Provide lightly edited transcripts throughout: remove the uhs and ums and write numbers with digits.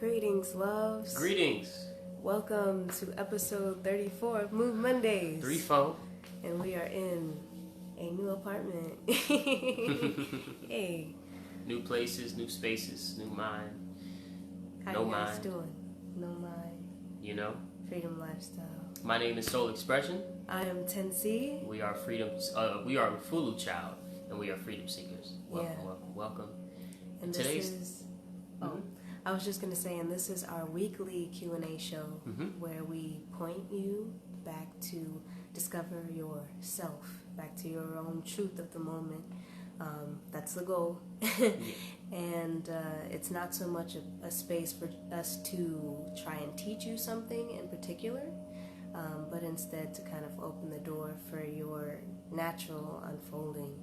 Greetings, loves. Greetings. Welcome to episode 34 of Move Mondays. 3-4. And we are in a new apartment. Hey. New places, new spaces, new mind. How no you guys mind. doing? No mind. You know? Freedom lifestyle. My name is Soul Expression. I am Tensi. We are we are Fulu Child, and we are freedom seekers. Welcome, welcome. And Today's... this is... I was just going to say, and this is our weekly Q&A show where we point you back to discover yourself, back to your own truth of the moment. That's the goal. And it's not so much a space for us to try and teach you something in particular, but instead to kind of open the door for your natural unfolding.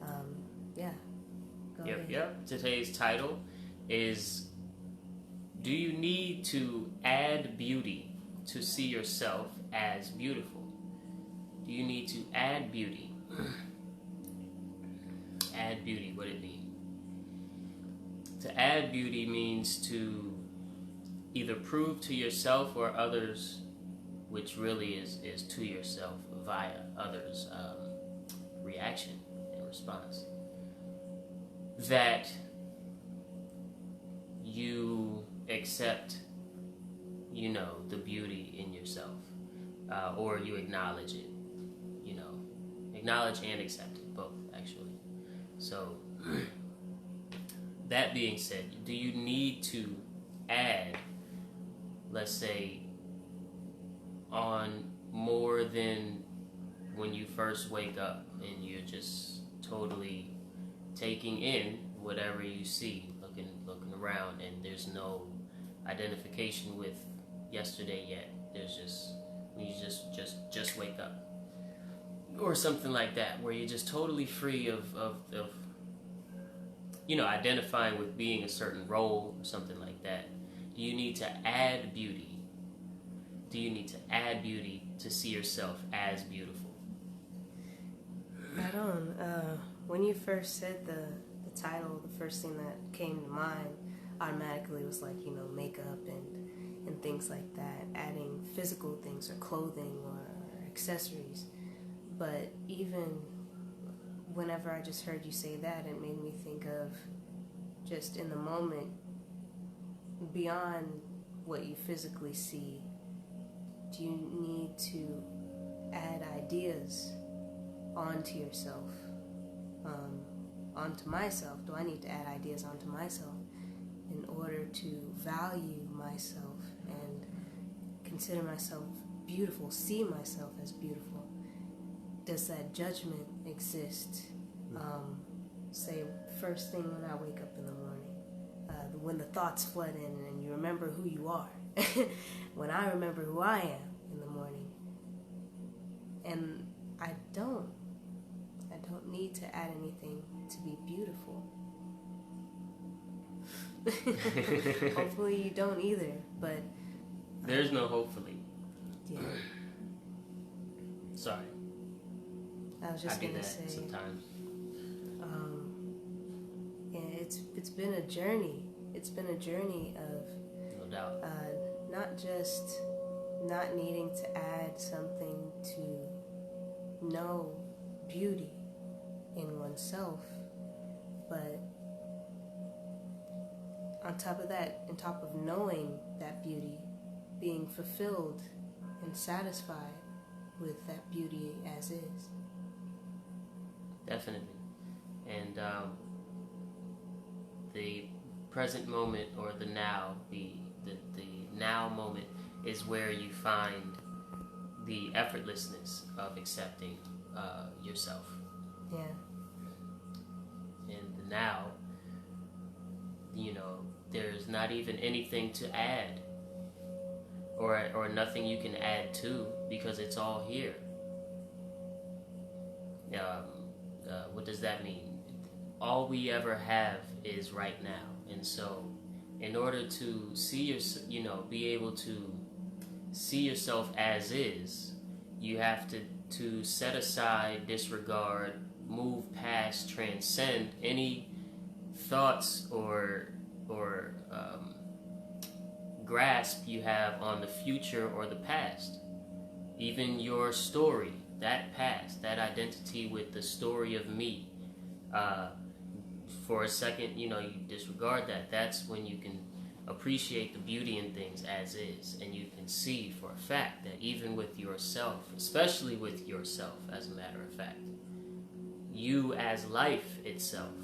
Go ahead. Yep. Today's title is, do you need to add beauty to see yourself as beautiful? Do you need to add beauty? Add beauty, what it mean? To add beauty means to either prove to yourself or others, which really is to yourself via others' reaction and response, that you accept, the beauty in yourself, or you acknowledge it, acknowledge and accept it, both actually. So that being said, do you need to add, let's say, on more than when you first wake up and you're just totally taking in whatever you see, looking around, and there's no identification with yesterday yet. There's just, when you just wake up, or something like that, where you're just totally free of identifying with being a certain role or something like that. Do you need to add beauty? Do you need to add beauty to see yourself as beautiful? Right on. When you first said the title, the first thing that came to mind automatically was like, makeup and things like that, adding physical things or clothing or accessories. But even whenever I just heard you say that, it made me think of just in the moment, beyond what you physically see, do you need to add ideas onto yourself? Onto myself? Do I need to add ideas onto myself in order to value myself and consider myself beautiful, see myself as beautiful? Does that judgment exist? Say, first thing when I wake up in the morning, when the thoughts flood in and you remember who you are. When I remember who I am in the morning, and I don't need to add anything to be beautiful. Hopefully you don't either, but there's no hopefully. Yeah. Sorry. I was just gonna say sometimes. It's been a journey. It's been a journey of no doubt. Not just not needing to add something to know beauty in oneself, but on top of that, on top of knowing that beauty, being fulfilled and satisfied with that beauty as is. Definitely. And the present moment, or the now, the now moment is where you find the effortlessness of accepting yourself. Yeah. In the now, there's not even anything to add, or nothing you can add to, because it's all here. What does that mean? All we ever have is right now, and so in order to see be able to see yourself as is, you have to set aside, disregard, move past, transcend any thoughts or grasp you have on the future or the past. Even your story, that past, that identity with the story of me. For a second, you disregard that. That's when you can appreciate the beauty in things as is. And you can see for a fact that even with yourself, especially with yourself, as a matter of fact, you as life itself,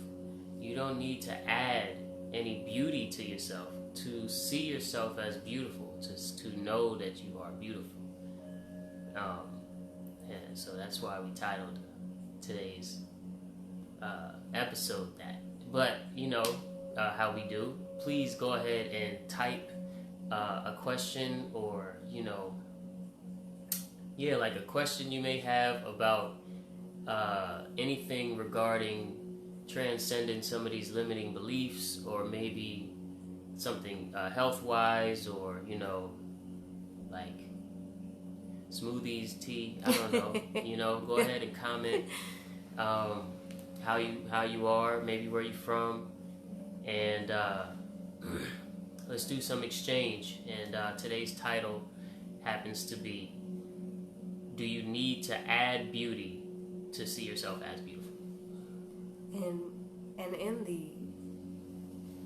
you don't need to add any beauty to yourself to see yourself as beautiful, to know that you are beautiful. And so that's why we titled today's episode that. But how we do, please go ahead and type a question, or like a question you may have about anything regarding transcending some of these limiting beliefs, or maybe something health-wise, or like smoothies, tea, I don't know. Go ahead and comment how you are, maybe where you're from, and let's do some exchange. And today's title happens to be, do you need to add beauty to see yourself as beautiful? And in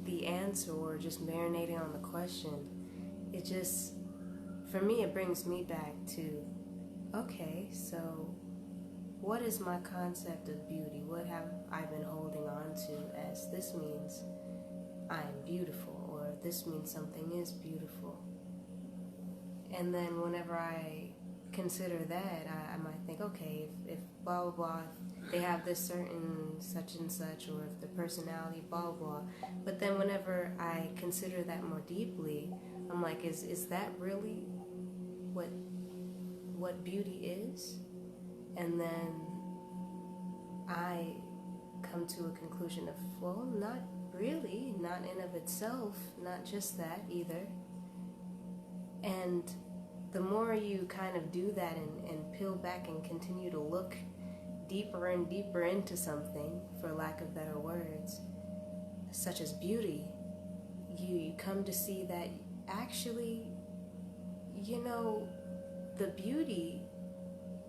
the answer, or just marinating on the question, it just, for me, it brings me back to, okay, so what is my concept of beauty? What have I been holding on to as this means I am beautiful, or this means something is beautiful? And then whenever I consider that, I might think, okay, if blah, blah, blah, they have this certain such and such, or if the personality, blah, blah. But then whenever I consider that more deeply, I'm like, is that really what beauty is? And then I come to a conclusion of, well, not really, not in of itself, not just that either. And the more you kind of do that and peel back and continue to look deeper and deeper into something, for lack of better words, such as beauty, you come to see that actually, the beauty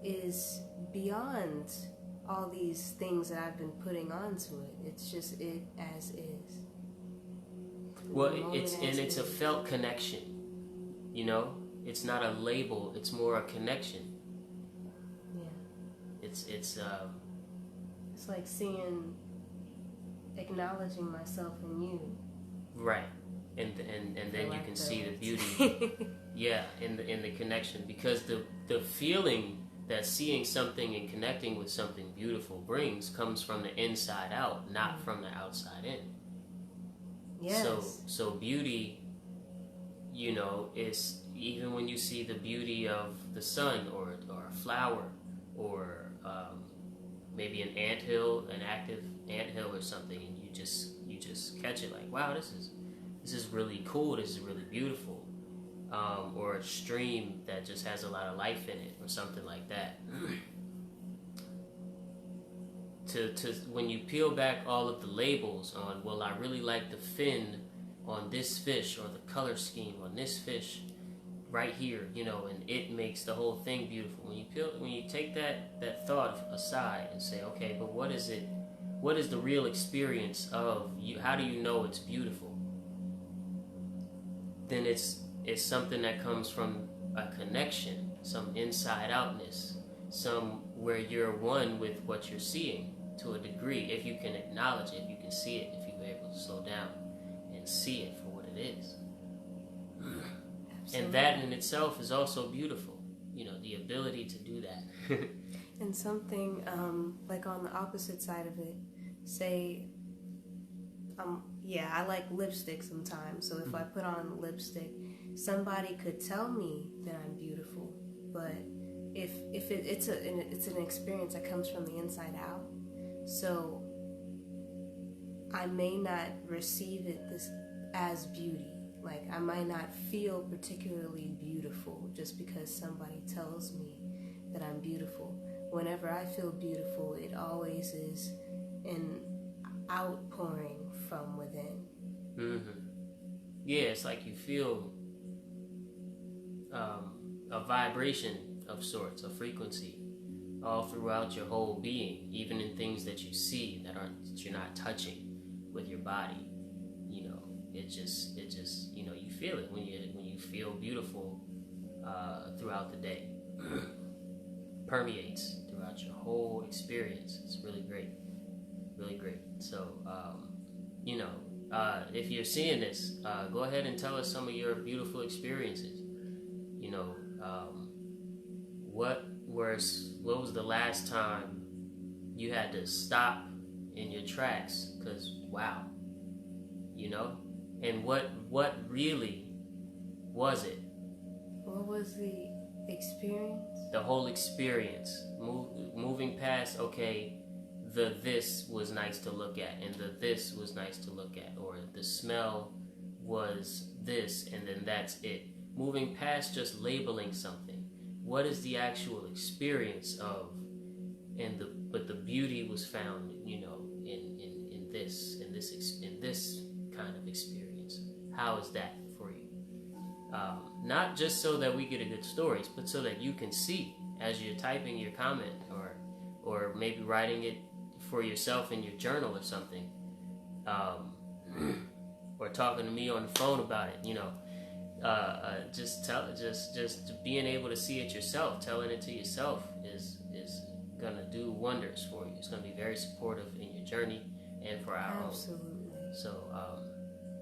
is beyond all these things that I've been putting onto it. It's just it as is. Well, it's a felt connection, It's not a label, it's more a connection. Yeah. It's like acknowledging myself in you. Right. And then you can see the beauty. Yeah, in the connection, because the feeling that seeing something and connecting with something beautiful brings comes from the inside out, not from the outside in. Yes. So beauty, is even when you see the beauty of the sun, or a flower, or maybe an anthill, an active anthill or something, and you just catch it like, wow, this is really cool, this is really beautiful. Or a stream that just has a lot of life in it, or something like that. To when you peel back all of the labels on, well, I really like the fin on this fish, or the color scheme on this fish right here, and it makes the whole thing beautiful. When you take that thought aside and say, okay, but what is it? What is the real experience of you? How do you know it's beautiful? Then it's something that comes from a connection, some inside outness, some where you're one with what you're seeing to a degree, if you can acknowledge it, if you can see it, if you're able to slow down and see it for what it is. And that in itself is also beautiful, the ability to do that. And something like on the opposite side of it, say, I like lipstick sometimes, so if I put on lipstick, somebody could tell me that I'm beautiful, but if it's an experience that comes from the inside out, so I may not receive it as beauty. Like, I might not feel particularly beautiful just because somebody tells me that I'm beautiful. Whenever I feel beautiful, it always is an outpouring from within. Mm-hmm. Yeah, it's like you feel a vibration of sorts, a frequency, all throughout your whole being, even in things that you see that you're not touching with your body. You know, it just you know, you feel it when you feel beautiful throughout the day. Permeates throughout your whole experience. It's really great, really great. So you know, if you're seeing this, go ahead and tell us some of your beautiful experiences. You know, what was the last time you had to stop in your tracks? Because wow, you know, and what really was it? What was the experience? The whole experience, moving past, okay, this was nice to look at, and this was nice to look at, or the smell was this, and then that's it. Moving past just labeling something. What is the actual experience of, but the beauty was found, you know, in this kind of experience. How is that for you? Not just so that we get a good stories, but so that you can see as you're typing your comment, or maybe writing it for yourself in your journal or something, or talking to me on the phone about it. You know, just being able to see it yourself, telling it to yourself is gonna do wonders for you. It's gonna be very supportive in your journey and for our Absolutely. own. So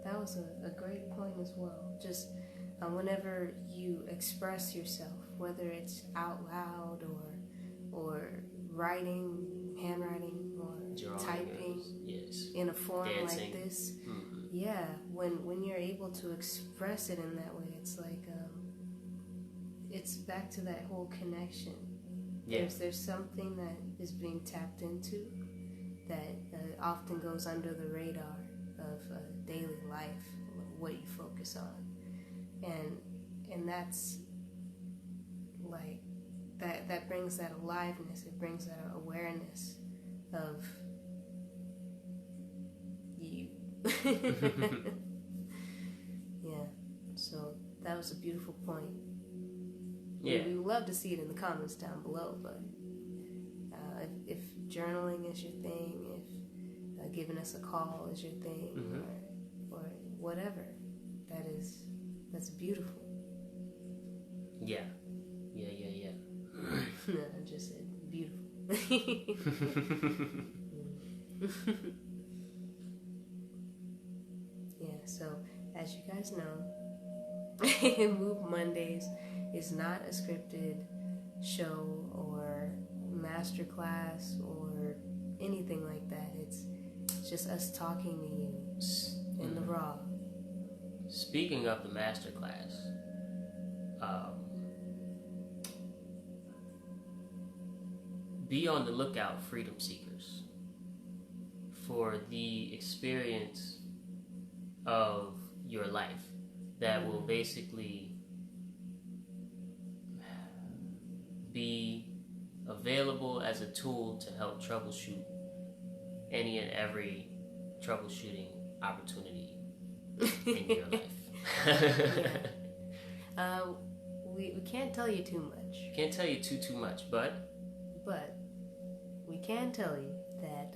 that was a great point as well. Just whenever you express yourself, whether it's out loud or writing, handwriting, or drawing, typing, yes, in a form dancing. like this, Mm-hmm. yeah, when you're able to express it in that way, it's like it's back to that whole connection. Yeah. There's something that is being tapped into that often goes under the radar of daily life, what you focus on, and that's like that brings that aliveness. It brings that awareness of you. Yeah. So that was a beautiful point. Yeah. We would love to see it in the comments down below, but if journaling is your thing, if giving us a call is your thing, Mm-hmm. or whatever, that's beautiful. Yeah. No, I just said beautiful. Yeah, so as you guys know, Move Mondays is not a scripted show or masterclass or anything like that. It's just us talking to you in the raw. Speaking of the masterclass, be on the lookout, freedom seekers, for the experience of your life that will basically be available as a tool to help troubleshoot any and every troubleshooting opportunity in your life. Yeah. We can't tell you too much. Can't tell you too much, but we can tell you that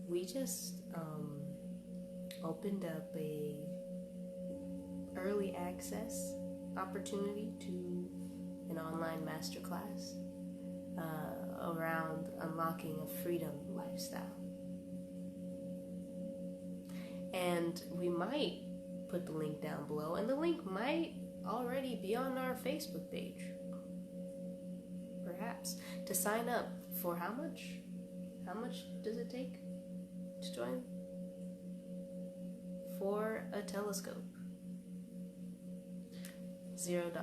we just opened up a early access opportunity to an online masterclass around unlocking a freedom lifestyle. And we might put the link down below, and the link might already be on our Facebook page. Perhaps. To sign up for how much? How much does it take to join? For a telescope. $0.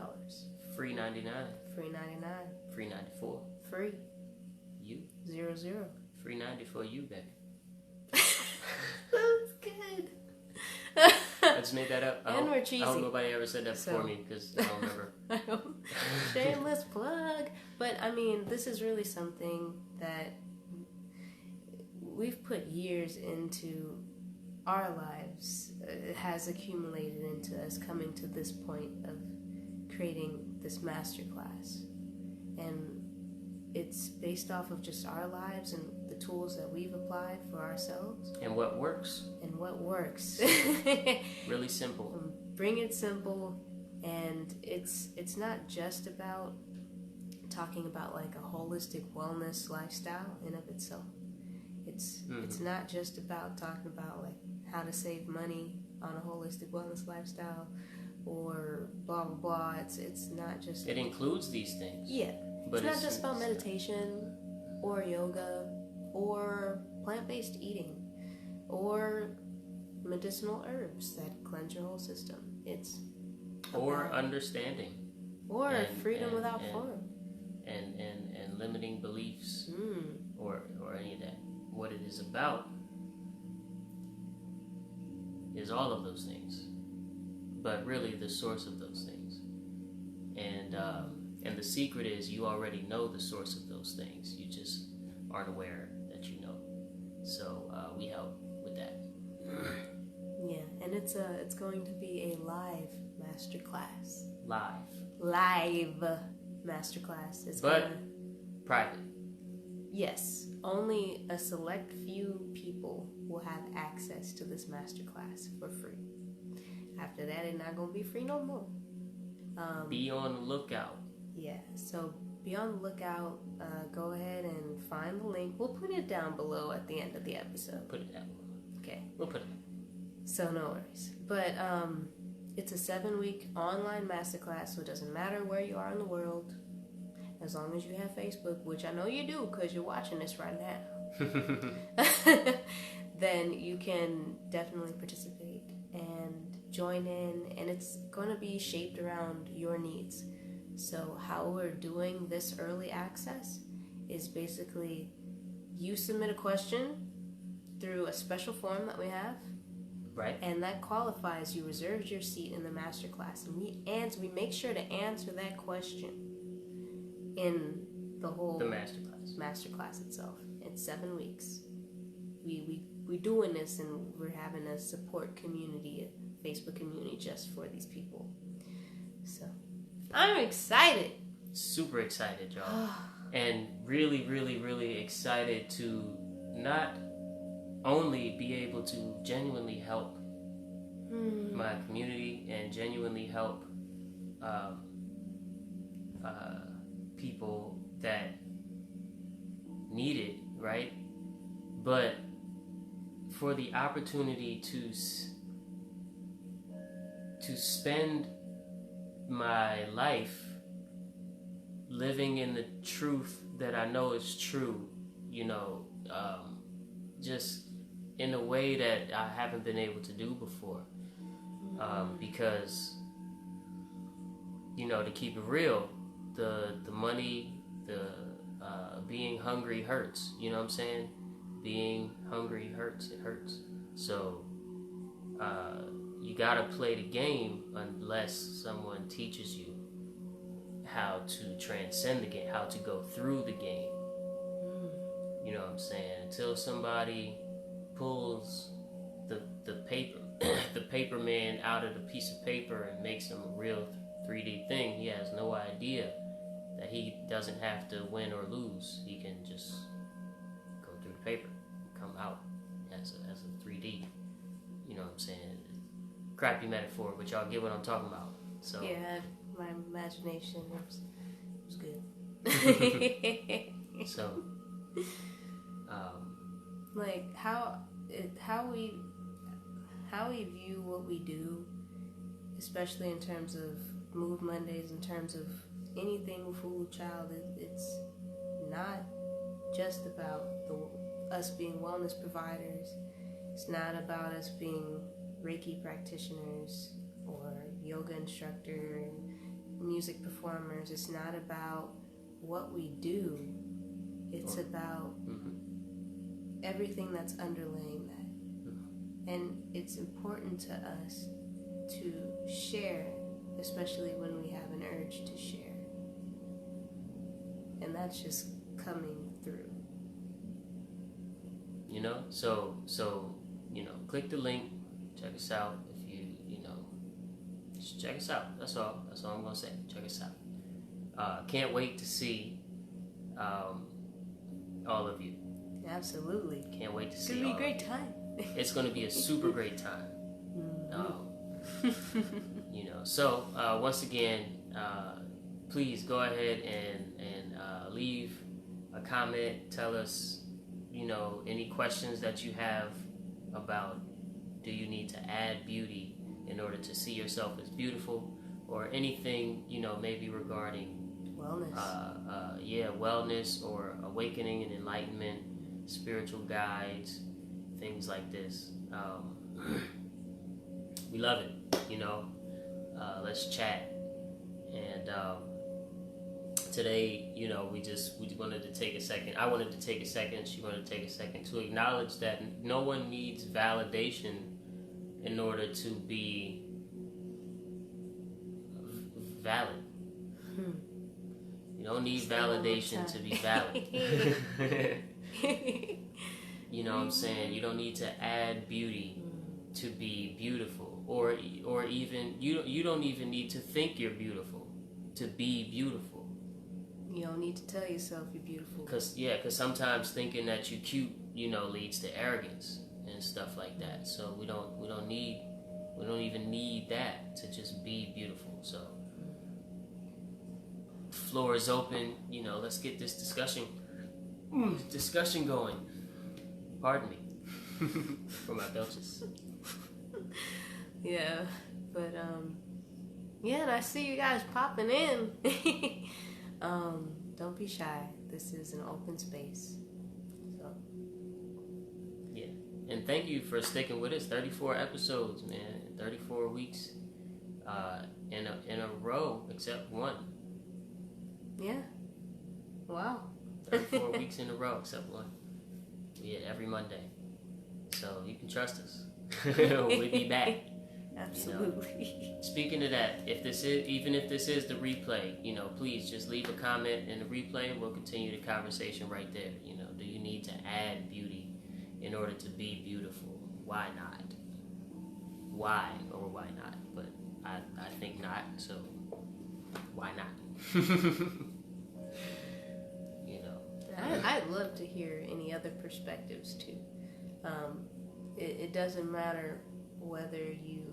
free 99. Free 99. Free 94. Free. You. 0. Free 94 you, baby. That's good. I just made that up. We're cheesy. I hope nobody ever said that before me, because I don't remember. Shameless plug. But I mean, this is really something that we've put years into our lives. It has accumulated into us coming to this point of creating this masterclass. And it's based off of just our lives and the tools that we've applied for ourselves. And what works. Really simple. Bring it simple. And it's not just about talking about like a holistic wellness lifestyle in of itself. It's not just about talking about like how to save money on a holistic wellness lifestyle or blah blah blah. It's not just. It includes these things. Yeah, but it's not just about meditation or yoga or plant-based eating or medicinal herbs that cleanse your whole system. It's or understanding or freedom without form and limiting beliefs or any of that. What it is about is all of those things, but really the source of those things. And the secret is you already know the source of those things. You just aren't aware that you know. So we help with that. Yeah, and it's going to be a live masterclass. Live masterclass. Private. Yes, only a select few people will have access to this masterclass for free. After that, it's not going to be free no more. Be on the lookout. Yeah, so be on the lookout. Go ahead and find the link. We'll put it down below at the end of the episode. Put it down. Okay. We'll put it. So no worries. But it's a 7-week online masterclass, so it doesn't matter where you are in the world. As long as you have Facebook, which I know you do because you're watching this right now, then you can definitely participate and join in. And it's going to be shaped around your needs. So how we're doing this early access is basically you submit a question through a special form that we have. Right. And that qualifies. You reserved your seat in the masterclass. And we make sure to answer that question in the whole masterclass itself. It's 7 weeks. We're doing this, and we're having a support community, a Facebook community just for these people. So I'm excited. Super excited, y'all. And really, really, really excited to not only be able to genuinely help my community and genuinely help people that need it, right? But for the opportunity to spend my life living in the truth that I know is true, just in a way that I haven't been able to do before. Because, to keep it real, the money, being hungry hurts. You know what I'm saying? Being hungry hurts. It hurts. So you gotta play the game unless someone teaches you how to transcend the game, how to go through the game. You know what I'm saying? Until somebody pulls the paper the paper man out of the piece of paper and makes him a real 3D thing, he has no idea that he doesn't have to win or lose. He can just go through the paper and come out as a 3D. You know what I'm saying? Crappy metaphor, but y'all get what I'm talking about. So yeah, my imagination was good. So like how we view what we do, especially in terms of Move Mondays, in terms of anything food, child, it's not just about us being wellness providers. It's not about us being Reiki practitioners or yoga instructor and music performers. It's not about what we do. It's about everything that's underlaying that. And it's important to us to share, especially when we have an urge to share. And that's just coming through. So click the link, check us out if you just check us out. That's all I'm gonna say. Check us out. Can't wait to see all of you. Absolutely. Can't wait to It's see gonna be all a great time. It's gonna be a super great time. So once again, please go ahead and leave a comment. Tell us, any questions that you have about, do you need to add beauty in order to see yourself as beautiful, or anything, maybe regarding wellness. Wellness or awakening and enlightenment, spiritual guides, things like this. We love it, let's chat. And today, we wanted to take a second. I wanted to take a second. She wanted to take a second to acknowledge that no one needs validation in order to be valid. You don't need validation to be valid. You know what I'm saying? You don't need to add beauty to be beautiful, or even you don't even need to think you're beautiful to be beautiful. You don't need to tell yourself you're beautiful. Cause sometimes thinking that you're cute, leads to arrogance and stuff like that. So we don't even need that to just be beautiful. So the floor is open. Let's get this discussion going. Pardon me for my belches. Yeah, but and I see you guys popping in. Don't be shy. This is an open space. So yeah, and thank you for sticking with us. 34 episodes, man. 34 weeks in a row, except one. Yeah. Wow. 34 weeks in a row, except one. Yeah, every Monday. So you can trust us. We'll be back. Absolutely. Speaking of that, even if this is the replay, please just leave a comment in the replay and we'll continue the conversation right there. Do you need to add beauty in order to be beautiful? Why not? Why or why not? But I think not, so why not? I'd love to hear any other perspectives too. It doesn't matter whether you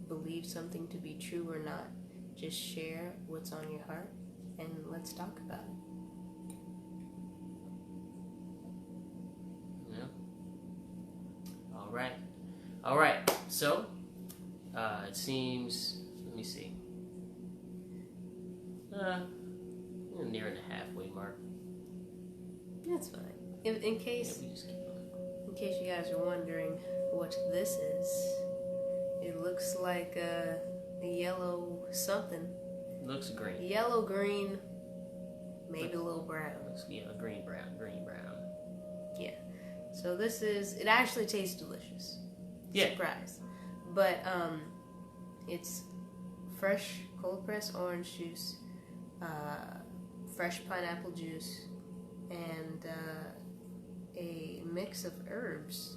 believe something to be true or not. Just share what's on your heart and let's talk about it. Yeah. All right. So it seems, let me see, we're nearing the halfway mark. That's fine. In case you guys are wondering what this is, it looks like a yellow something. It looks green. Yellow, green, maybe a little brown. Green, brown. Yeah. So it actually tastes delicious. Yeah. Surprise. But it's fresh cold pressed orange juice, fresh pineapple juice, and a mix of herbs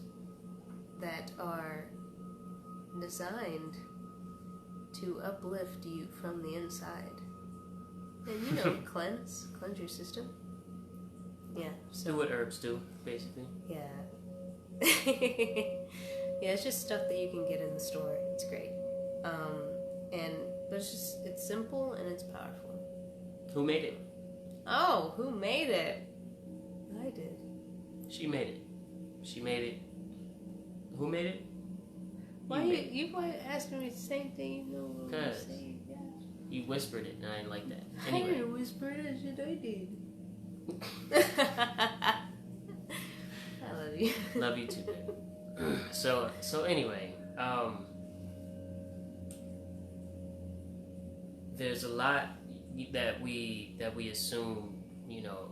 that are designed to uplift you from the inside and cleanse your system. Yeah. So do what herbs do, basically. Yeah. Yeah, it's just stuff that you can get in the store. It's great. But it's simple and it's powerful. Who made it? Oh, who made it? I did. She made it. Who made it? Why you asking me the same thing? You know what I'm saying? Yeah. You whispered it, and I didn't like that. Anyway. I didn't whisper it. I said I did. I love you. Love you too, babe. So anyway, there's a lot that we assume.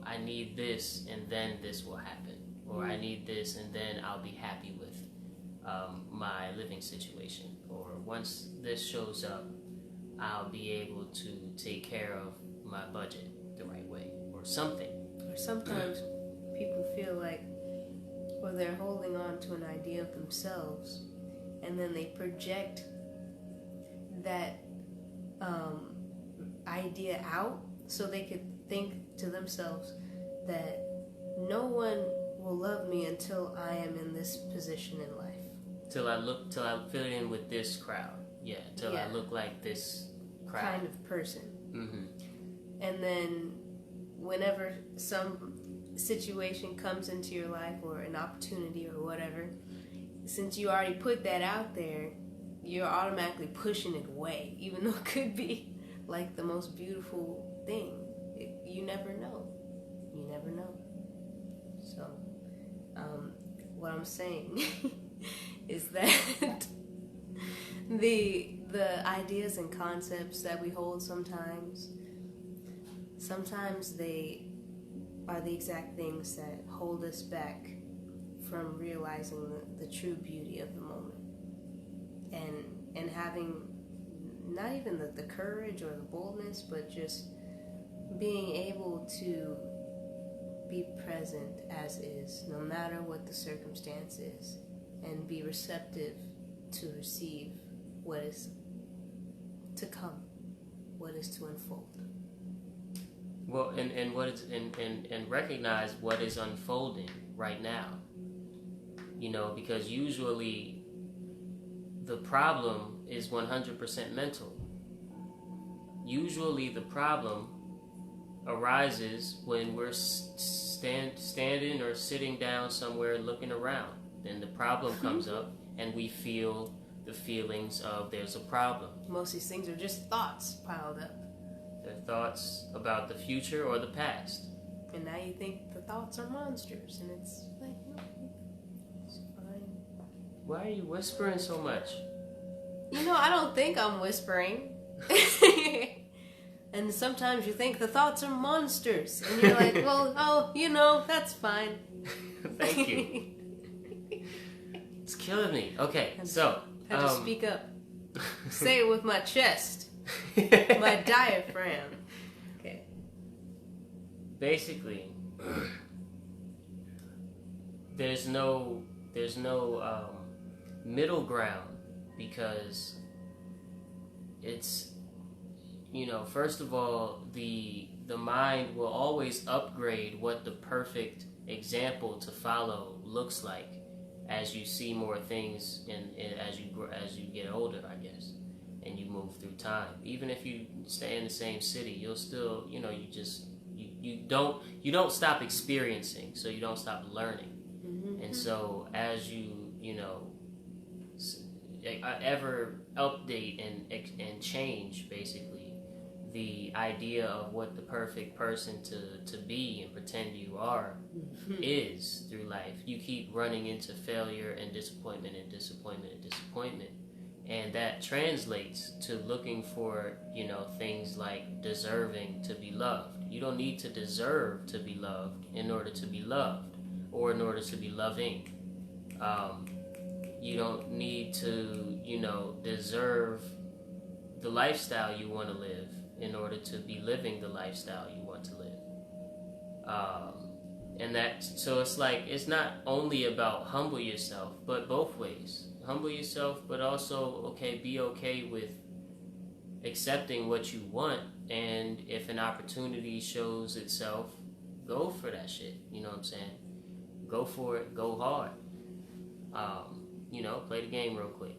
I need this, and then this will happen, or I need this, and then I'll be happy with my living situation, or once this shows up, I'll be able to take care of my budget the right way, or something. Or sometimes people feel like, or they're holding on to an idea of themselves, and then they project that idea out so they could think to themselves that no one will love me until I am in this position in life. Till I fit in with this crowd. Yeah, till I look like this crowd. Kind of person. Mm-hmm. And then whenever some situation comes into your life or an opportunity or whatever, since you already put that out there, you're automatically pushing it away, even though it could be like the most beautiful thing. You never know. You never know. So, what I'm saying is that the ideas and concepts that we hold sometimes they are the exact things that hold us back from realizing the true beauty of the moment and having not even the courage or the boldness, but just being able to be present as is, no matter what the circumstance is, and be receptive to receive what is to come, what is to unfold. Well, and what is and recognize what is unfolding right now. You know, because usually the problem is 100% mental. Usually the problem arises when we're standing or sitting down somewhere looking around. Then the problem comes up and we feel the feelings of there's a problem. Most of these things are just thoughts piled up. They're thoughts about the future or the past. And now you think the thoughts are monsters, and it's like, no, it's fine. Why are you whispering so much? You know, I don't think I'm whispering. And sometimes you think the thoughts are monsters, and you're like, well, oh, you know, that's fine. Thank you. It's killing me. Okay, so I have to speak up. Say it with my chest, my diaphragm. Okay. Basically, there's no middle ground, because it's, you know, first of all, the mind will always upgrade what the perfect example to follow looks like as you see more things and as you get older, I guess, and you move through time. Even if you stay in the same city, you'll still, you know, you don't stop experiencing, so you don't stop learning. Mm-hmm. And so as you know, ever update and change, basically, the idea of what the perfect person to be and pretend you are is through life. You keep running into failure and disappointment and disappointment and disappointment. And that translates to looking for, you know, things like deserving to be loved. You don't need to deserve to be loved in order to be loved or in order to be loving. You don't need to, you know, deserve the lifestyle you want to live in order to be living the lifestyle you want to live. And that, so it's like, it's not only about humble yourself, but both ways. Humble yourself, but also, be okay with accepting what you want, and if an opportunity shows itself, go for that shit. You know what I'm saying? Go for it, go hard. You know, play the game real quick.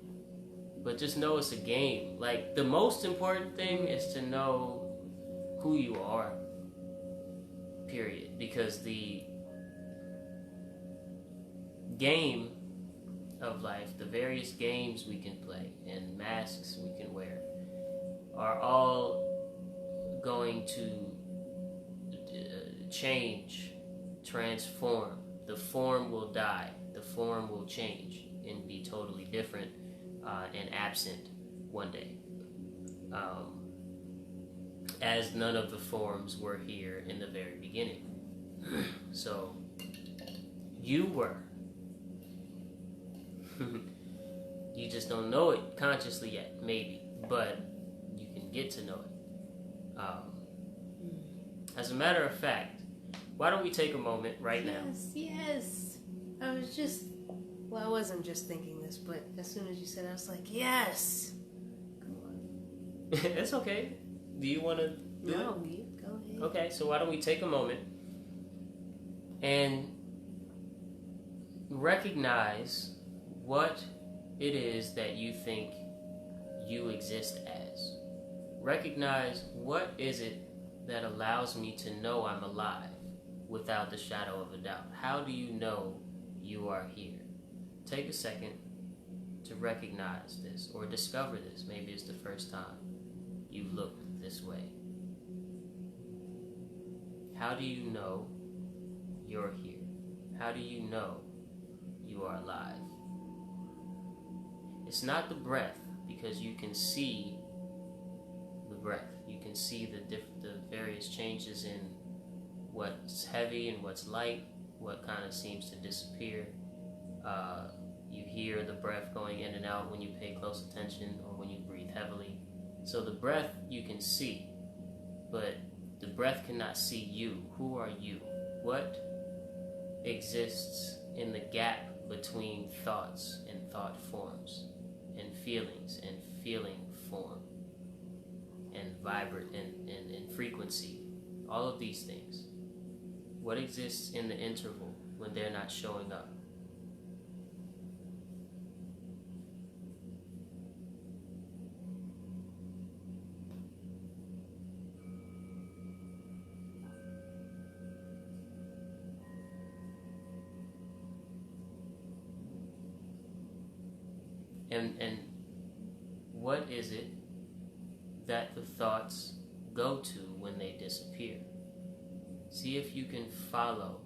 But just know it's a game. Like, the most important thing is to know who you are. Period. Because the game of life, the various games we can play and masks we can wear, are all going to change, transform. The form will die. The form will change and be totally different and absent one day. As none of the forms were here in the very beginning. So, you were. You just don't know it consciously yet, maybe, but you can get to know it. As a matter of fact, why don't we take a moment right now? Yes. I wasn't just thinking this, but as soon as you said it, I was like, yes. Come on. It's okay. Do you want to do it? No, you go ahead. Okay, so why don't we take a moment and recognize what it is that you think you exist as. Recognize what is it that allows me to know I'm alive without the shadow of a doubt. How do you know you are here? Take a second to recognize this or discover this. Maybe it's the first time you've looked this way. How do you know you're here? How do you know you are alive? It's not the breath, because you can see the breath. You can see the various changes in what's heavy and what's light, what kind of seems to disappear. You hear the breath going in and out when you pay close attention or when you breathe heavily. So the breath you can see, but the breath cannot see you. Who are you? What exists in the gap between thoughts and thought forms, and feelings and feeling form, and vibrate and frequency? All of these things. What exists in the interval when they're not showing up? And what is it that the thoughts go to when they disappear? See if you can follow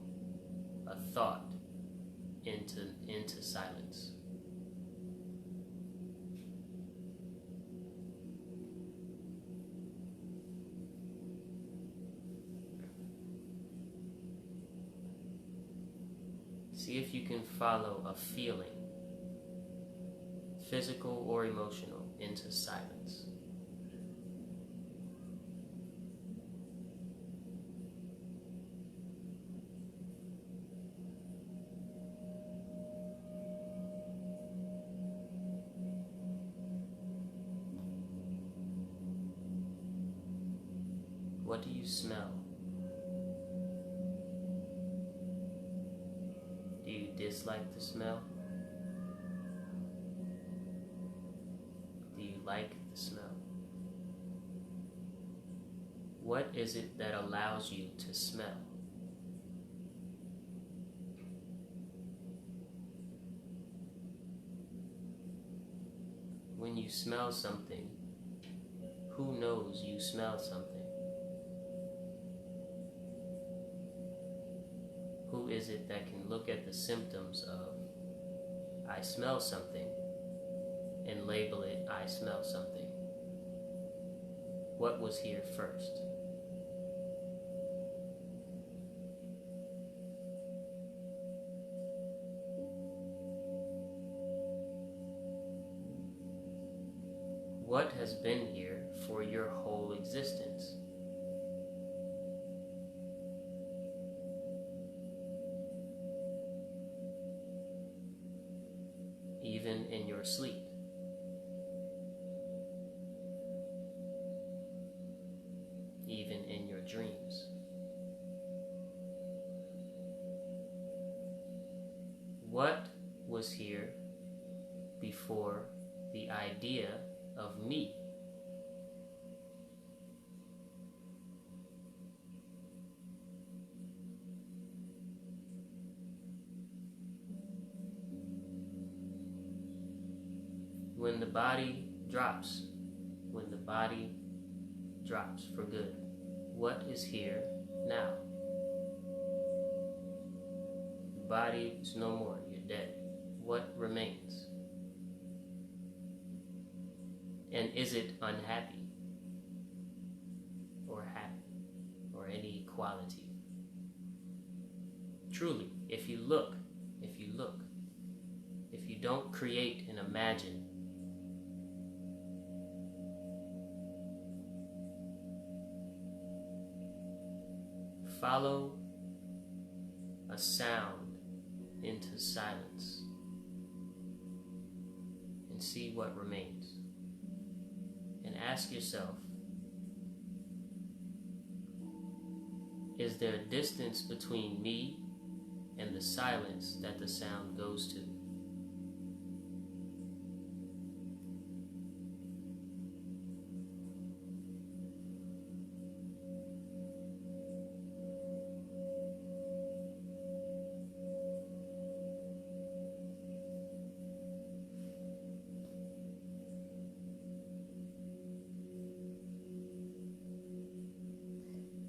a thought into silence. See if you can follow a feeling, physical or emotional, into silence. What do you smell? Do you dislike the smell? Do you like the smell? What is it that allows you to smell? When you smell something, who knows you smelled something? Who is it that can look at the symptoms of I smell something and label it I smell something? What was here first? What has been here for your whole existence? Even in your sleep. Even in your dreams. What was here before the idea of me? When the body drops for good, what is here now? The body is no more, you're dead. What remains? And is it unhappy or happy or any quality? Truly, if you don't create and imagine, follow a sound into silence and see what remains. And ask yourself, is there a distance between me and the silence that the sound goes to?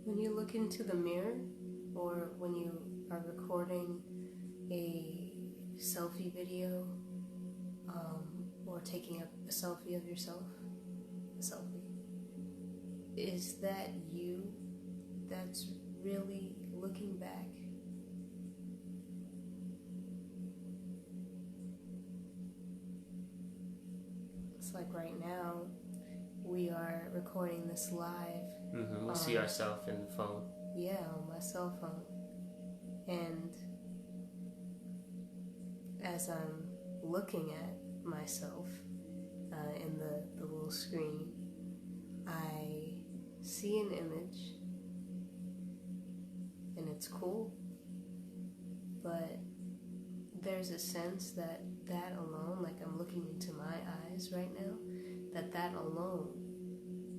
When you look into the mirror, or when you are recording a selfie video, or taking a selfie of yourself, a selfie, is that you that's really looking back? It's like right now, we are recording this live. We see ourselves in the phone. Yeah, on my cell phone. And as I'm looking at myself in the little screen, I see an image, and it's cool, but there's a sense that alone, like I'm looking into my eyes right now, that alone,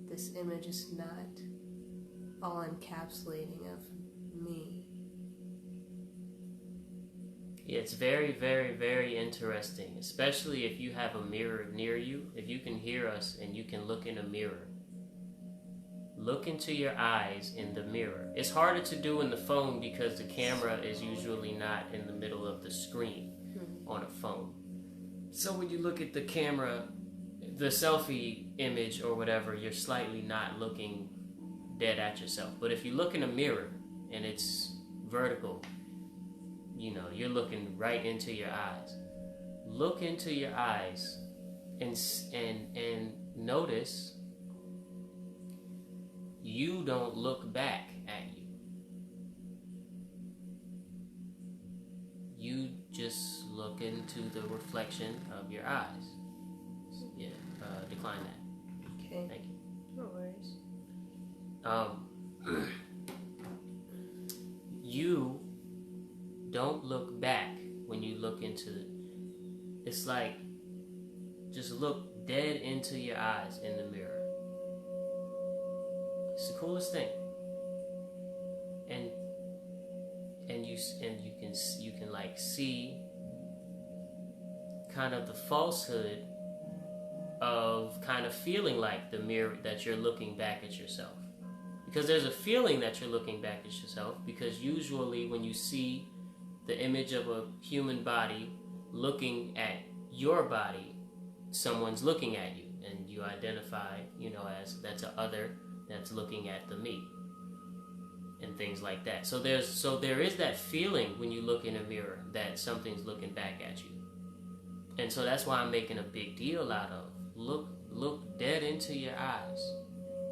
this image is not all encapsulating of me. Yeah, it's very, very, very interesting, especially if you have a mirror near you. If you can hear us and you can look in a mirror, look into your eyes in the mirror. It's harder to do in the phone because the camera is usually not in the middle of the screen on a phone. So when you look at the camera, the selfie image or whatever, you're slightly not looking dead at yourself. But if you look in a mirror and it's vertical, you know, you're looking right into your eyes. Look into your eyes and notice you don't look back at you. You just look into the reflection of your eyes. Yeah, decline that. Okay. Thank you. No worries. You don't look back when you look into it. It's like, just look dead into your eyes in the mirror. It's the coolest thing. And you can like see kind of the falsehood of kind of feeling like the mirror, that you're looking back at yourself. Because there's a feeling that you're looking back at yourself, because usually when you see the image of a human body looking at your body, someone's looking at you, and you identify, you know, as that's a other that's looking at the me, and things like that. So there is that feeling when you look in a mirror that something's looking back at you. And so that's why I'm making a big deal out of look dead into your eyes,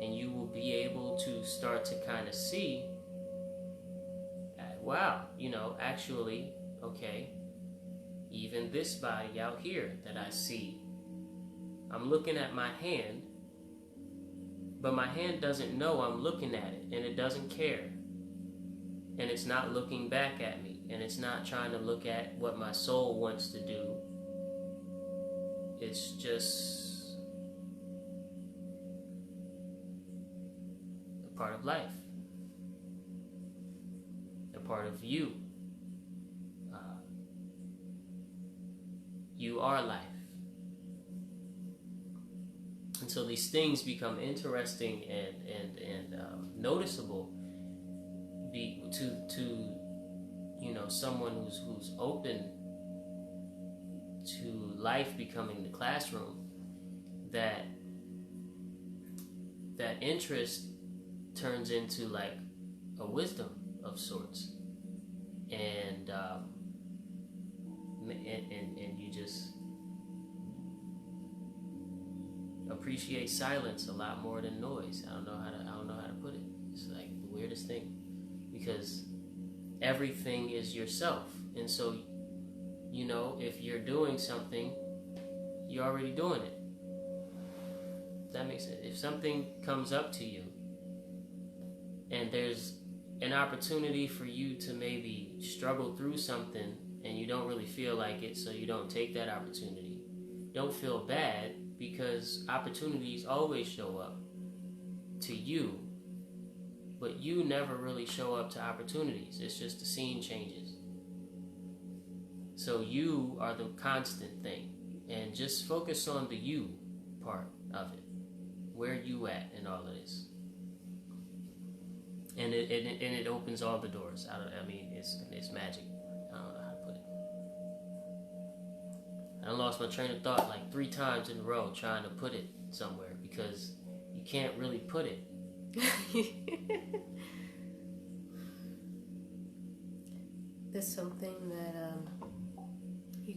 and you will be able to start to kind of see, wow, you know, actually, okay, even this body out here that I see, I'm looking at my hand, but my hand doesn't know I'm looking at it, and it doesn't care, and it's not looking back at me, and it's not trying to look at what my soul wants to do. It's just a part of life, a part of you. You are life. And so these things become interesting and noticeable to you know, someone who's open to life becoming the classroom. That interest turns into like a wisdom of sorts, and you just appreciate silence a lot more than noise. I don't know how to put it. It's like the weirdest thing, because everything is yourself, and so, you know, if you're doing something, you're already doing it. that make sense? If something comes up to you and there's an opportunity for you to maybe struggle through something and you don't really feel like it, so you don't take that opportunity, don't feel bad, because opportunities always show up to you, but you never really show up to opportunities. It's just the scene changes. So you are the constant thing, and just focus on the you part of it. Where you at in all of this? And it opens all the doors. I mean, it's magic. I don't know how to put it. I lost my train of thought like 3 times in a row trying to put it somewhere, because you can't really put it. There's something that you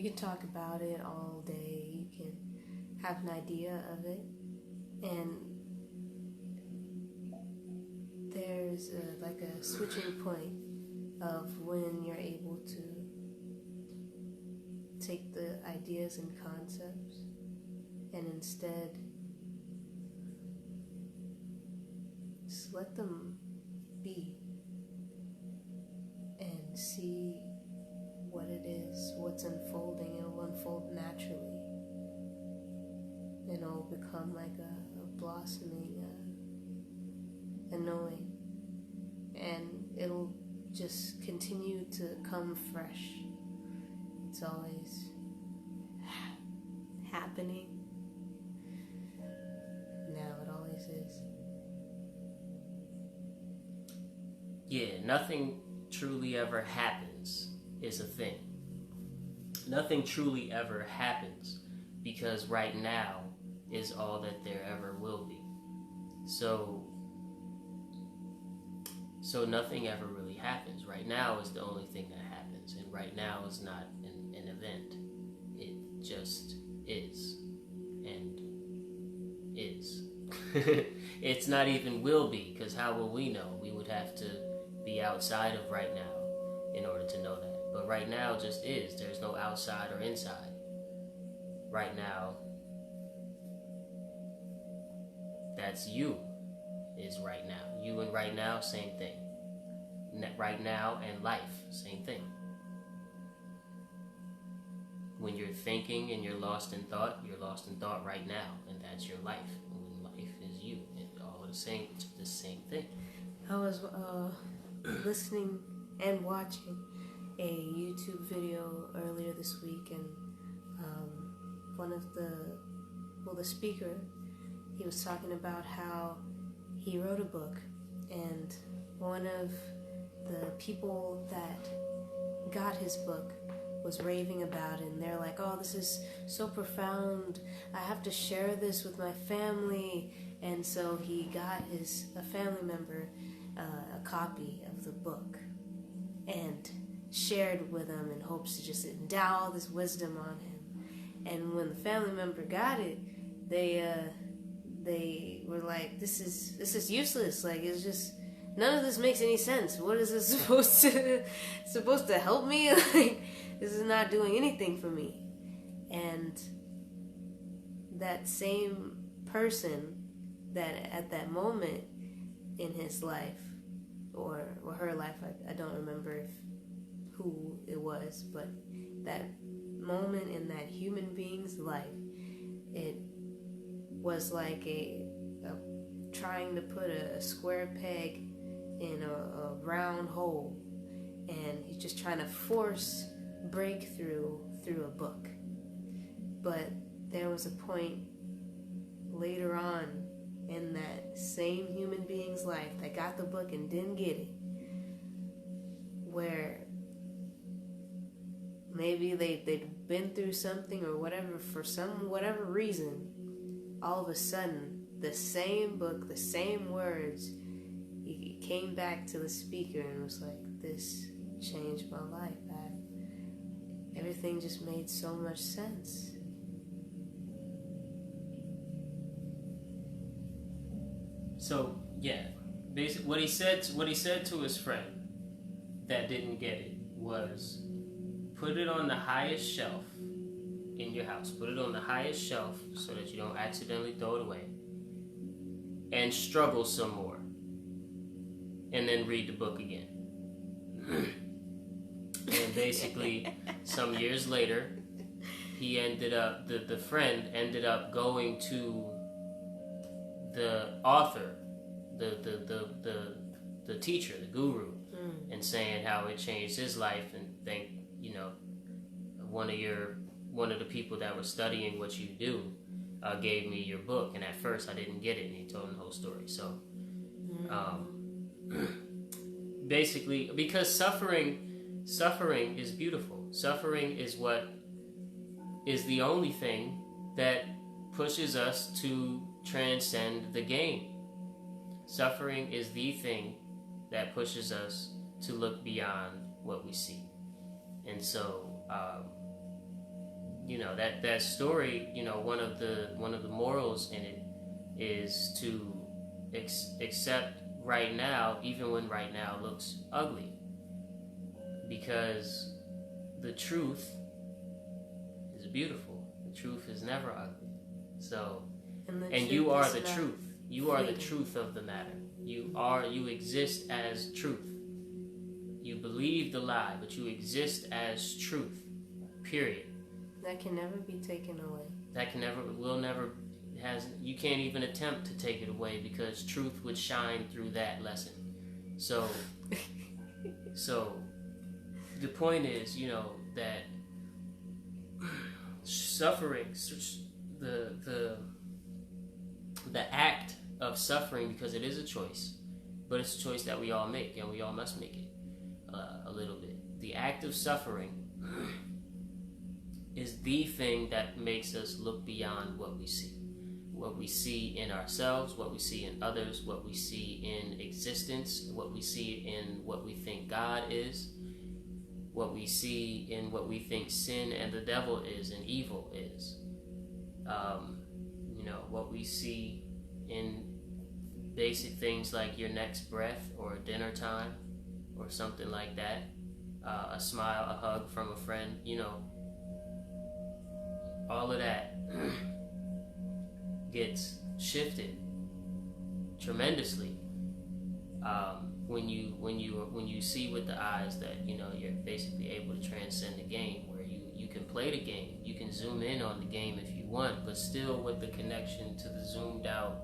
can talk about it all day. You can have an idea of it, and there's like a switching point of when you're able to take the ideas and concepts and instead just let them be and see what it is, what's unfolding. It'll unfold naturally, and it'll become like a blossoming, a knowing, and it'll just continue to come fresh. It's always happening. Now it always is. Yeah, nothing truly ever happens is a thing. Nothing truly ever happens, because right now is all that there ever will be. So nothing ever really happens. Right now is the only thing that happens, and right now is not an event. It just is, and is. It's not even will be, because how will we know? We would have to be outside of right now in order to know that. But right now just is. There's no outside or inside. Right now, that's you, is right now. You and right now, same thing. Right now and life, same thing. When you're thinking and you're lost in thought right now, and that's your life. And life is you, and all the same thing. I was listening and watching a YouTube video earlier this week, and the speaker, he was talking about how he wrote a book, and one of the people that got his book was raving about it, and they're like, oh, this is so profound, I have to share this with my family. And so he got a family member a copy of the book and shared with him in hopes to just endow all this wisdom on him. And when the family member got it, they were like, this is useless, like, it's just, none of this makes any sense. What is this supposed to help me? Like, this is not doing anything for me. And that same person that at that moment in his life, or her life, I don't remember who it was, but that moment in that human being's life, it was like a trying to put a square peg in a round hole, and he's just trying to force breakthrough through a book. But there was a point later on in that same human being's life that got the book and didn't get it, where maybe they'd been through something or whatever, for whatever reason, all of a sudden the same book, the same words, he came back to the speaker and was like, this changed my life. Everything just made so much sense. So yeah, basically what he said to his friend that didn't get it was, put it on the highest shelf in your house. Put it on the highest shelf so that you don't accidentally throw it away. And struggle some more. And then read the book again. And basically, some years later, he ended up, the friend ended up going to the author, the teacher, the guru, and saying how it changed his life, and think, one of the people that was studying what you do gave me your book, and at first I didn't get it, and he told him the whole story. So basically, because suffering is beautiful. Suffering is what is the only thing that pushes us to transcend the game. Suffering is the thing that pushes us to look beyond what we see. And so that story, one of the morals in it is to accept right now, even when right now looks ugly, because the truth is beautiful. The truth is never ugly. So, and you are the truth. You are the truth of the matter. You exist as truth. You believe the lie, but you exist as truth. Period. That can never be taken away. You can't even attempt to take it away, because truth would shine through that lesson. So the point is, that suffering, the act of suffering, because it is a choice, but it's a choice that we all make, and we all must make it a little bit. The act of suffering is the thing that makes us look beyond what we see. What we see in ourselves, what we see in others, what we see in existence, what we see in what we think God is, what we see in what we think sin and the devil is and evil is. What we see in basic things like your next breath or dinner time or something like that, a smile, a hug from a friend, all of that gets shifted tremendously when you see with the eyes that you're basically able to transcend the game, where you can play the game, you can zoom in on the game if you want, but still with the connection to the zoomed out,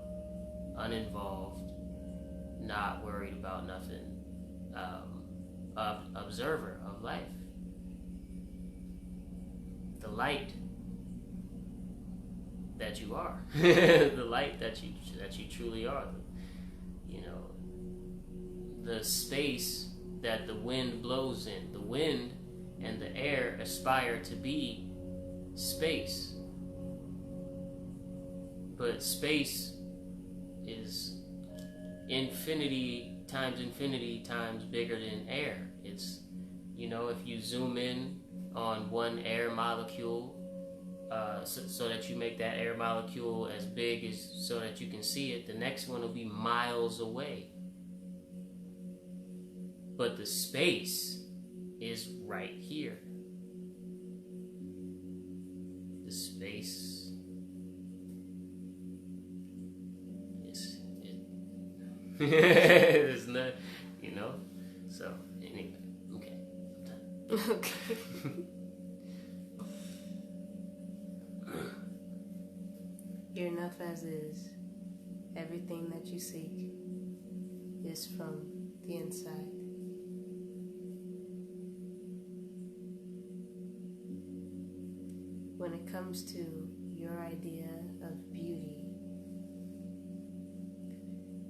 uninvolved, not worried about nothing, observer of life. The light that you are, the light that you truly are, the space that the wind blows in. The wind and the air aspire to be space, but space is infinity times bigger than air. It's, if you zoom in on one air molecule, so that you make that air molecule as big as so that you can see it, the next one will be miles away. But the space is right here. The space it's not, So anyway, okay, I'm done. Okay. You're enough as is. Everything that you seek is from the inside. When it comes to your idea of beauty,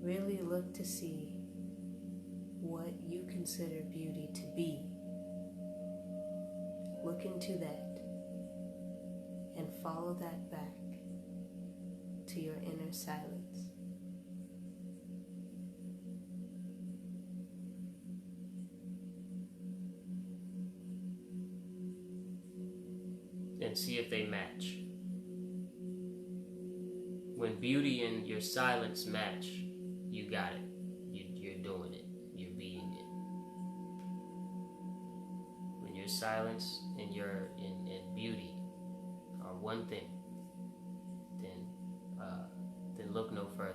really look to see what you consider beauty to be. Look into that and follow that back to your inner silence. And see if they match. When beauty and your silence match, you got it. You're doing it. You're being it. When your silence and your in beauty one thing, then look no further.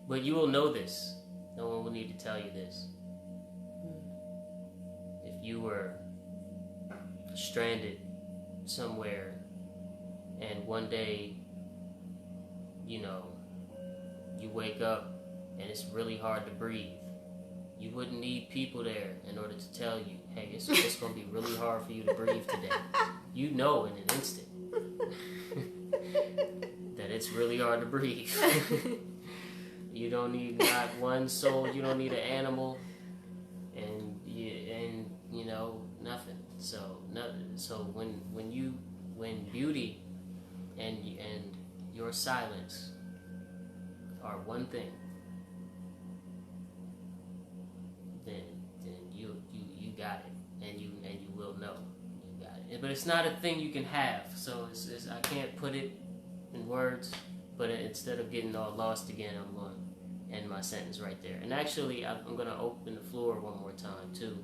But you will know this. No one will need to tell you this. If you were stranded somewhere and one day, you wake up and it's really hard to breathe, you wouldn't need people there in order to tell you, hey, it's going to be really hard for you to breathe today. You know in an instant that it's really hard to breathe. You don't need not one soul. You don't need an animal, and nothing. So when beauty and your silence are one thing, then you got it, and you will know you got it. But it's not a thing you can have. So it's I can't put it in words. But instead of getting all lost again, I'm going to end my sentence right there. And actually, I'm going to open the floor one more time too,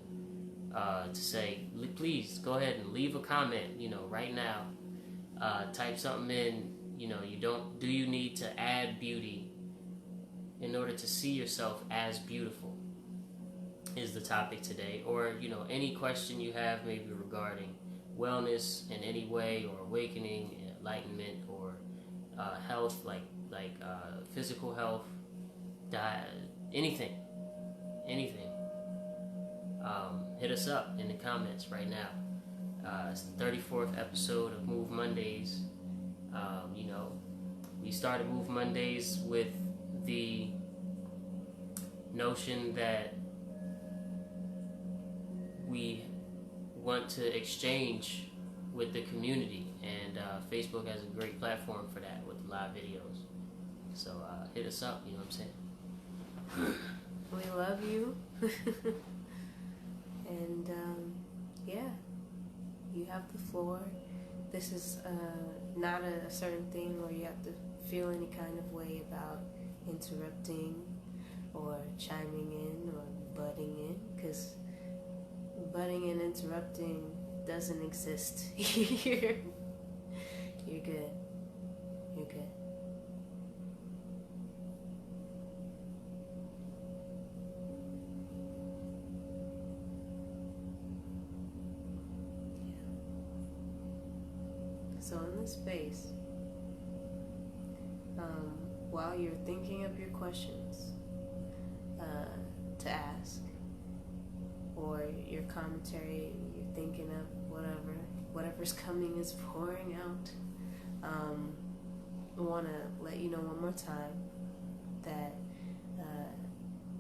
to say, please go ahead and leave a comment. Right now, type something in. Do you need to add beauty in order to see yourself as beautiful? Is the topic today, or any question you have maybe regarding wellness in any way, or awakening, enlightenment, or health, like physical health, diet, anything. Hit us up in the comments right now. It's the 34th episode of Move Mondays. We started Move Mondays with the notion that we want to exchange with the community, and Facebook has a great platform for that with live videos. So hit us up, you know what I'm saying? We love you. And yeah, you have the floor. This is not a certain thing where you have to feel any kind of way about interrupting or chiming in or butting in, because butting and interrupting doesn't exist here. You're good. You're good. So in this space, while you're thinking of your questions to ask, or your commentary, you're thinking of whatever's coming is pouring out, I want to let you know one more time that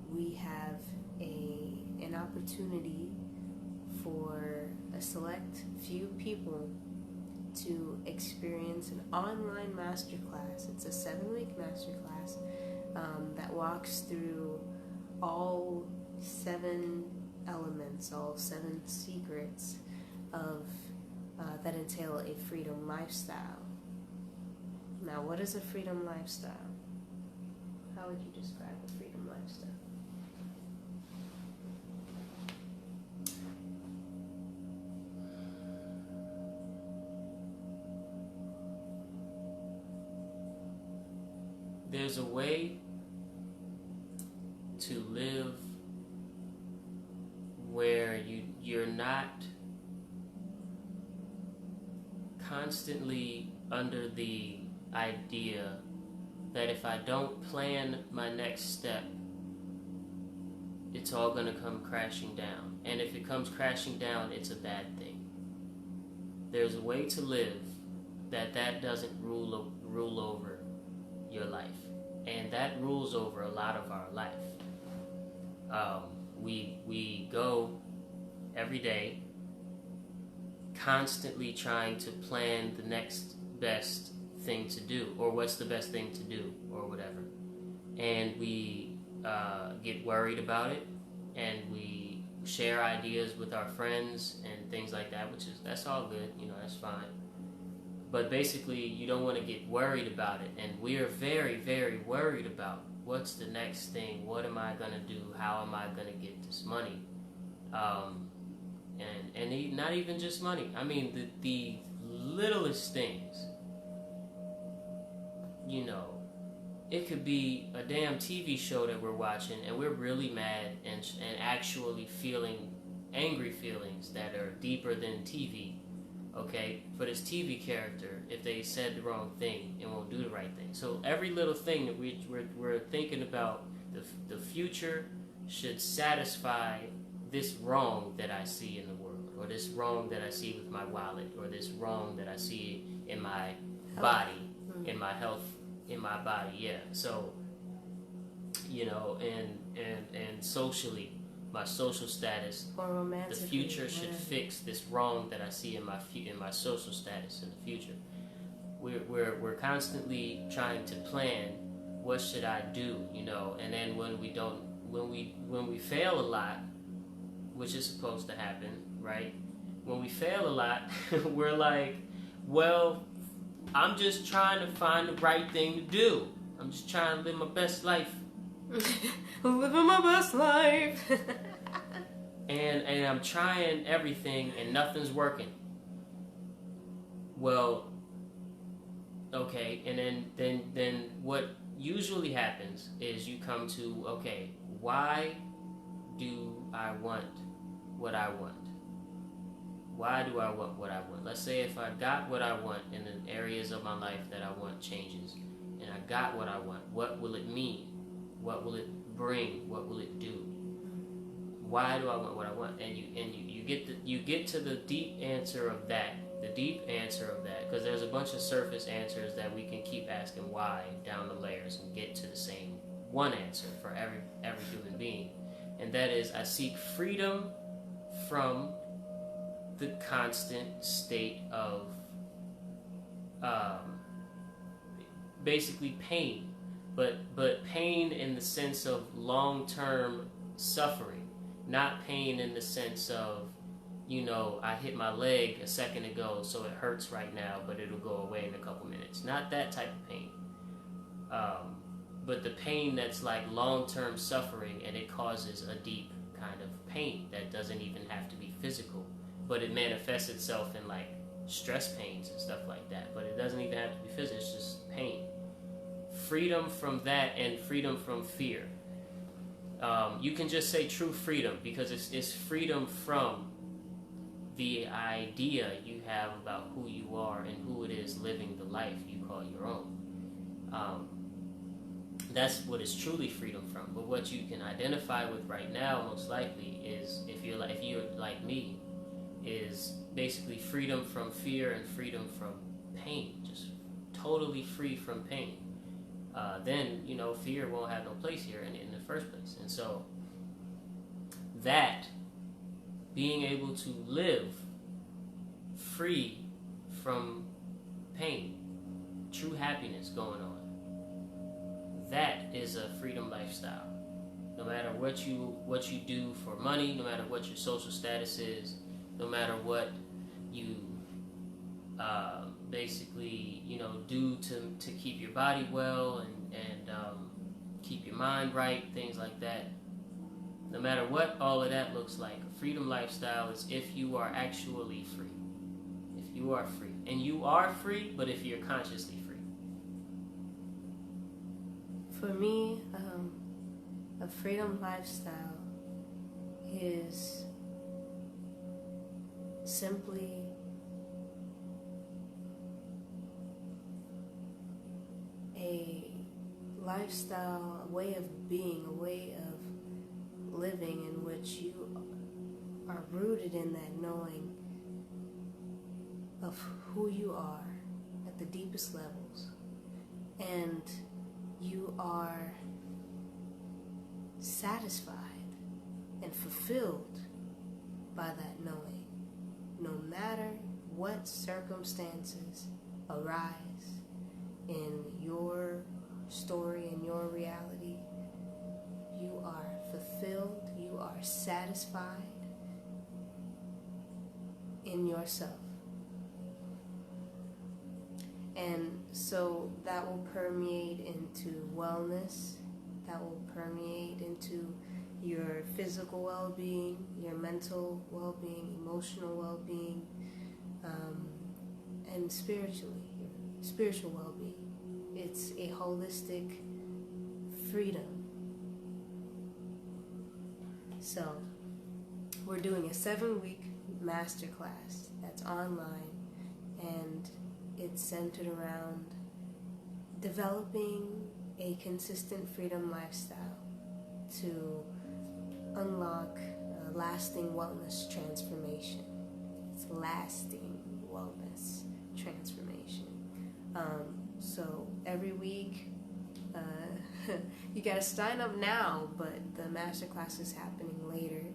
we have an opportunity for a select few people to experience an online masterclass. It's a 7-week masterclass that walks through all 7 elements, all 7 secrets of that entail a freedom lifestyle. Now, what is a freedom lifestyle? How would you describe a freedom lifestyle? There's a way to live where you're not constantly under the idea that if I don't plan my next step, it's all going to come crashing down. And if it comes crashing down, it's a bad thing. There's a way to live that doesn't rule over your life. And that rules over a lot of our life. We go every day constantly trying to plan the next best thing to do, or what's the best thing to do, or whatever. And we get worried about it, and we share ideas with our friends and things like that, that's all good, that's fine. But basically, you don't want to get worried about it, and we are very, very worried about what's the next thing, what am I going to do, how am I going to get this money, and not even just money. I mean, the littlest things. You know, it could be a damn TV show that we're watching and we're really mad and actually feeling angry feelings that are deeper than TV. Okay, for this TV character, if they said the wrong thing, it won't do the right thing. So every little thing that we're thinking about, the future should satisfy this wrong that I see in the world, or this wrong that I see with my wallet, or this wrong that I see in my body, in my health, in my body. Yeah. So, you know, and socially, my social status, the future should fix this wrong that I see in my social status in the future. We're constantly trying to plan, what should I do, you know, and then when we fail a lot, which is supposed to happen, right? When we fail a lot, we're like, well, I'm just trying to find the right thing to do. I'm just trying to live my best life. I'm living my best life. and I'm trying everything and nothing's working. Well, okay, and then what usually happens is you come to, okay, why do I want what I want? Why do I want what I want? Let's say if I got what I want in the areas of my life that I want changes, and I got what I want, what will it mean? What will it bring? What will it do? Why do I want what I want? And you get to the deep answer of that. The deep answer of that, because there's a bunch of surface answers that we can keep asking why down the layers and get to the same one answer for every human being, and that is, I seek freedom from the constant state of basically pain, but pain in the sense of long-term suffering, not pain in the sense of, you know, I hit my leg a second ago, so it hurts right now, but it'll go away in a couple minutes. Not that type of pain. But the pain that's like long-term suffering, and it causes a deep kind of pain that doesn't even have to be physical, but it manifests itself in like stress pains and stuff like that. But it doesn't even have to be physical, it's just pain. Freedom from that and freedom from fear. You can just say true freedom, because it's freedom from the idea you have about who you are and who it is living the life you call your own. That's what is truly freedom from. But what you can identify with right now, most likely, is if you're like me, is basically freedom from fear and freedom from pain. Just totally free from pain. Then, you know, fear won't have no place here in the first place. And so that, being able to live free from pain, true happiness going on, that is a freedom lifestyle. No matter what you do for money, no matter what your social status is, no matter what you basically, you know, do to keep your body well and keep your mind right, things like that. No matter what all of that looks like, a freedom lifestyle is if you are actually free. If you are free. And you are free, but if you're consciously free. For me, a freedom lifestyle is simply a lifestyle, a way of being, a way of living in which you are rooted in that knowing of who you are at the deepest levels, and you are satisfied and fulfilled by that knowing, no matter what circumstances arise in your story, in your reality. You are fulfilled, you are satisfied in yourself. And so that will permeate into wellness, that will permeate into your physical well-being, your mental well-being, emotional well-being, and spiritual well-being. It's a holistic freedom. So we're doing a 7-week masterclass that's online, and it's centered around developing a consistent freedom lifestyle to unlock lasting wellness transformation. It's lasting wellness transformation. So every week, you gotta sign up now, but the masterclass is happening later,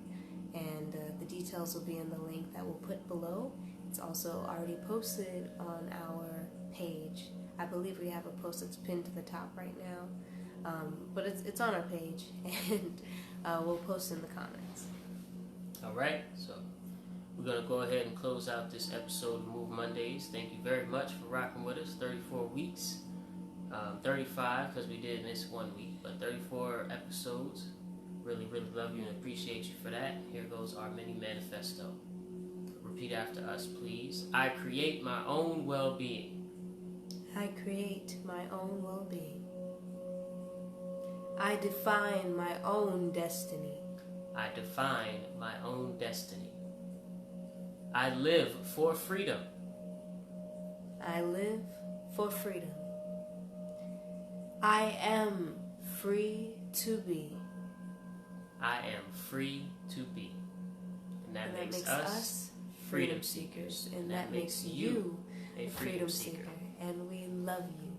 and the details will be in the link that we'll put below. It's also already posted on our page. I believe we have a post that's pinned to the top right now, but it's on our page, and we'll post in the comments. All right, so we're going to go ahead and close out this episode of Move Mondays. Thank you very much for rocking with us. 34 weeks, 35 because we did miss 1 week, but 34 episodes. Really, really love you and appreciate you for that. Here goes our mini manifesto. Repeat after us, please. I create my own well-being. I create my own well-being. I define my own destiny. I define my own destiny. I live for freedom. I live for freedom. I am free to be. I am free to be. And that makes us freedom seekers. And that makes you a freedom seeker. And we love you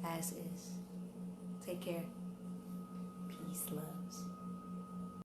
as is. Take care. Peace, loves.